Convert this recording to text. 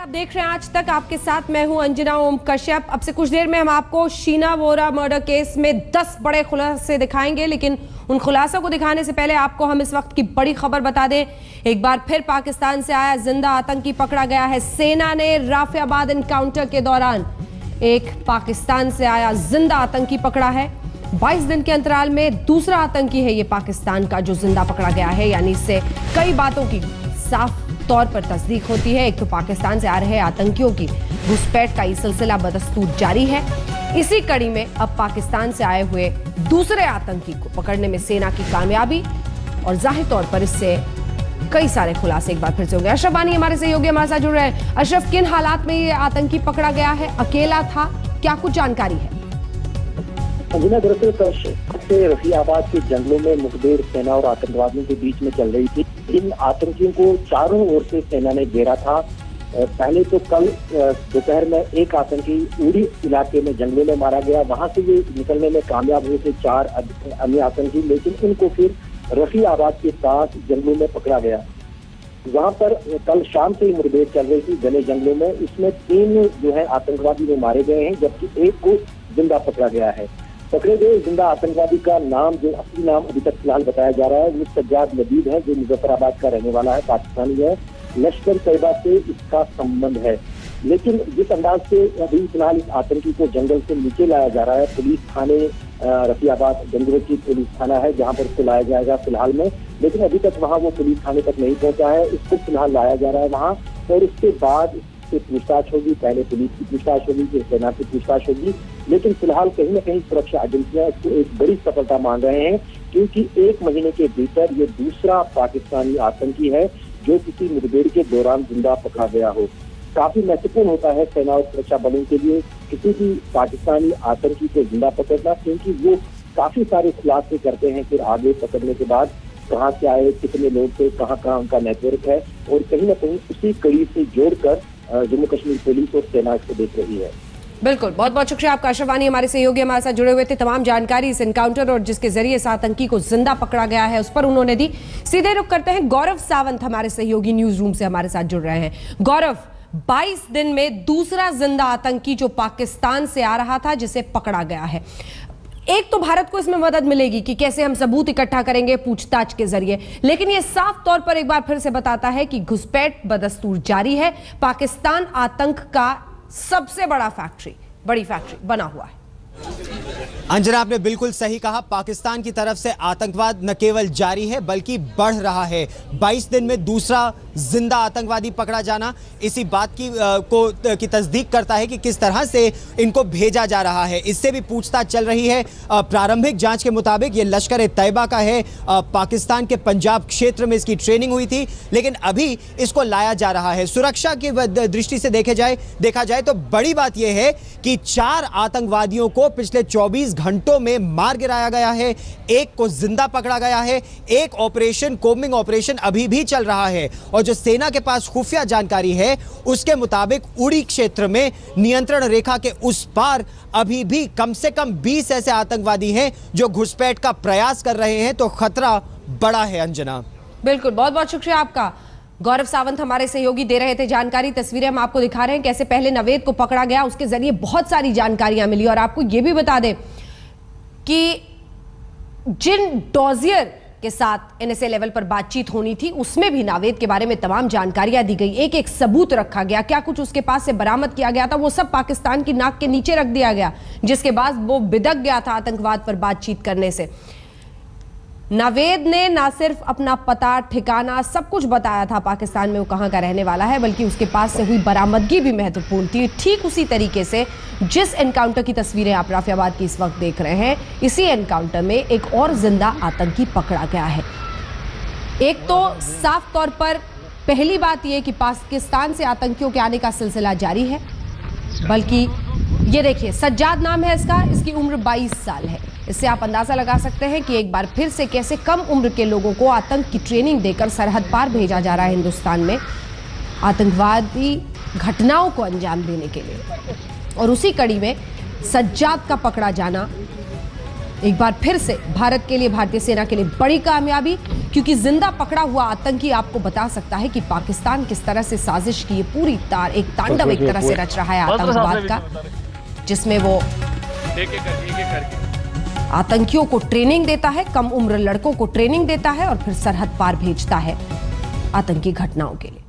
आप देख रहे हैं आज तक, आपके साथ मैं हूं अंजना ओम कश्यप। अब से कुछ देर में हम आपको शीना बोरा मर्डर केस में 10 बड़े खुलासे दिखाएंगे, लेकिन उन खुलासों को दिखाने से पहले आपको हम इस वक्त की बड़ी खबर बता दें। एक बार फिर पाकिस्तान से आया जिंदा आतंकी पकड़ा गया है। सेना ने राफियाबाद एनकाउंटर के दौरान एक पाकिस्तान से आया जिंदा आतंकी पकड़ा है। 22 दिन के अंतराल में दूसरा आतंकी है ये पाकिस्तान का जो जिंदा पकड़ा गया है। यानी इससे कई बातों की साफ तौर पर तस्दीक होती है। एक तो पाकिस्तान से आ रहे आतंकियों की घुसपैठ का ये सिलसिला बदस्तूर जारी है। इसी कड़ी में अब पाकिस्तान से आए हुए दूसरे आतंकी को पकड़ने में सेना की कामयाबी, और जाहिर तौर पर इससे कई सारे खुलासे एक बार फिर से होंगे। अशरफ वानी हमारे सहयोगी हमारे साथ जुड़ रहे हैं। अशरफ, किन हालात में ये आतंकी पकड़ा गया है? अकेला था? क्या कुछ जानकारी है? दरअसल से रफियाबाद के जंगलों में मुखबिर सेना और आतंकवादियों के बीच में चल रही थी। इन आतंकियों को चारों ओर से सेना ने घेरा था। पहले तो कल दोपहर में एक आतंकी उड़ी इलाके में जंगलों में मारा गया। वहां से ये निकलने में कामयाब हुए थे 4 अन्य आतंकी, लेकिन इनको फिर रफियाबाद के साथ जंगलों में पकड़ा गया। वहां पर कल शाम से ही मुठभेड़ चल रही थी घने जंगलों में। इसमें 3 जो है आतंकवादी वो मारे गए हैं, जबकि एक को जिंदा पकड़ा गया है। पकड़े गए जिंदा आतंकवादी का नाम, जो असली नाम अभी तक फिलहाल बताया जा रहा है, वो सज्जाद लबीब है, जो मुजफ्फराबाद का रहने वाला है, पाकिस्तानी है। लश्कर तैयबा से इसका संबंध है। लेकिन जिस अंदाज से अभी फिलहाल इस आतंकी को जंगल से नीचे लाया जा रहा है, पुलिस थाने रफियाबाद जंगलों की पुलिस थाना है जहां पर इसको लाया जाएगा फिलहाल में, लेकिन अभी तक वहां वो पुलिस थाने तक नहीं पहुंचा है। इसको फिलहाल लाया जा रहा है वहां, और उसके बाद से पूछताछ होगी। पहले पुलिस की पूछताछ होगी, फिर सेना की पूछताछ होगी। लेकिन फिलहाल कहीं न कहीं सुरक्षा एजेंसियां इसको एक बड़ी सफलता मान रहे हैं, क्योंकि 1 महीने के भीतर ये दूसरा पाकिस्तानी आतंकी है जो किसी मुठभेड़ के दौरान जिंदा पकड़ा गया हो। काफी महत्वपूर्ण होता है सेना और सुरक्षा बलों के लिए किसी भी पाकिस्तानी आतंकी को जिंदा पकड़ना, क्योंकि वो काफी सारे खुलासे करते हैं फिर आगे पकड़ने के बाद, कहाँ से आए, कितने लोग थे, कहाँ कहाँ उनका नेटवर्क है, और कहीं न कहीं उसी कड़ी से जोड़कर जम्मू कश्मीर पुलिस और सेना इसको देख रही है। बिल्कुल, बहुत बहुत शुक्रिया आपका अशरफ वानी, हमारे सहयोगी हमारे साथ जुड़े हुए थे। तमाम जानकारी इस एनकाउंटर और जिसके जरिए इस आतंकी को जिंदा पकड़ा गया है उस पर उन्होंने दी। सीधे रुख करते हैं, गौरव सावंत हमारे सहयोगी न्यूज रूम से हमारे साथ जुड़ रहे हैं। गौरव, 22 दिन में दूसरा जिंदा आतंकी जो पाकिस्तान से आ रहा था जिसे पकड़ा गया है। एक तो भारत को इसमें मदद मिलेगी कि कैसे हम सबूत इकट्ठा करेंगे पूछताछ के जरिए, लेकिन यह साफ तौर पर एक बार फिर से बताता है कि घुसपैठ बदस्तूर जारी है। पाकिस्तान आतंक का सबसे बड़ी फैक्ट्री बना हुआ है। अंजना, आपने बिल्कुल सही कहा। पाकिस्तान की तरफ से आतंकवाद न केवल जारी है बल्कि बढ़ रहा है। 22 दिन में दूसरा जिंदा आतंकवादी पकड़ा जाना इसी बात की तस्दीक करता है कि किस तरह से इनको भेजा जा रहा है। इससे भी पूछताछ चल रही है। प्रारंभिक जांच के मुताबिक ये लश्कर तैयबा का है। पाकिस्तान के पंजाब क्षेत्र में इसकी ट्रेनिंग हुई थी, लेकिन अभी इसको लाया जा रहा है। सुरक्षा की दृष्टि से देखा जाए तो बड़ी बात यह है कि 4 आतंकवादियों को पिछले 24 घंटों में मार गिराया गया है। एक को जिंदा पकड़ा गया है। एक ऑपरेशन, कोम्बिंग ऑपरेशन अभी भी चल रहा है, और जो सेना के पास खुफिया जानकारी है उसके मुताबिक उड़ी क्षेत्र में नियंत्रण रेखा के उस पार अभी भी कम से कम 20 ऐसे आतंकवादी हैं जो घुसपैठ का प्रयास कर रहे हैं। तो खतरा बड़ा है। अंजना, बिल्कुल, बहुत बहुत शुक्रिया आपका। गौरव सावंत हमारे सहयोगी दे रहे थे जानकारी। तस्वीरें हम आपको दिखा रहे हैं कैसे पहले नवेद को पकड़ा गया, उसके जरिए बहुत सारी जानकारियां मिली। और आपको यह भी बता दें कि जिन डॉजियर के साथ एनएसए लेवल पर बातचीत होनी थी उसमें भी नावेद के बारे में तमाम जानकारियां दी गई। एक एक सबूत रखा गया, क्या कुछ उसके पास से बरामद किया गया था वो सब पाकिस्तान की नाक के नीचे रख दिया गया, जिसके बाद वो बिदक गया था आतंकवाद पर बातचीत करने से। नावेद ने ना सिर्फ अपना पता ठिकाना सब कुछ बताया था पाकिस्तान में वो कहां का रहने वाला है, बल्कि उसके पास से हुई बरामदगी भी महत्वपूर्ण थी। ठीक उसी तरीके से जिस एनकाउंटर की तस्वीरें आप राफियाबाद की इस वक्त देख रहे हैं, इसी एनकाउंटर में एक और जिंदा आतंकी पकड़ा गया है। एक तो साफ तौर पर पहली बात यह कि पाकिस्तान से आतंकियों के आने का सिलसिला जारी है, बल्कि ये देखिए सज्जाद नाम है इसका, इसकी उम्र 22 साल है। इससे आप अंदाजा लगा सकते हैं कि एक बार फिर से कैसे कम उम्र के लोगों को आतंक की ट्रेनिंग देकर सरहद पार भेजा जा रहा है हिंदुस्तान में आतंकवादी घटनाओं को अंजाम देने के लिए। और उसी कड़ी में सज्जाद का पकड़ा जाना एक बार फिर से भारत के लिए, भारतीय सेना के लिए बड़ी कामयाबी, क्योंकि जिंदा पकड़ा हुआ आतंकी आपको बता सकता है कि पाकिस्तान किस तरह से साजिश की ये पूरी एक तांडव एक तरह से रच रहा है आतंकवाद का, जिसमें वो आतंकियों को ट्रेनिंग देता है, कम उम्र लड़कों को ट्रेनिंग देता है और फिर सरहद पार भेजता है आतंकी घटनाओं के लिए।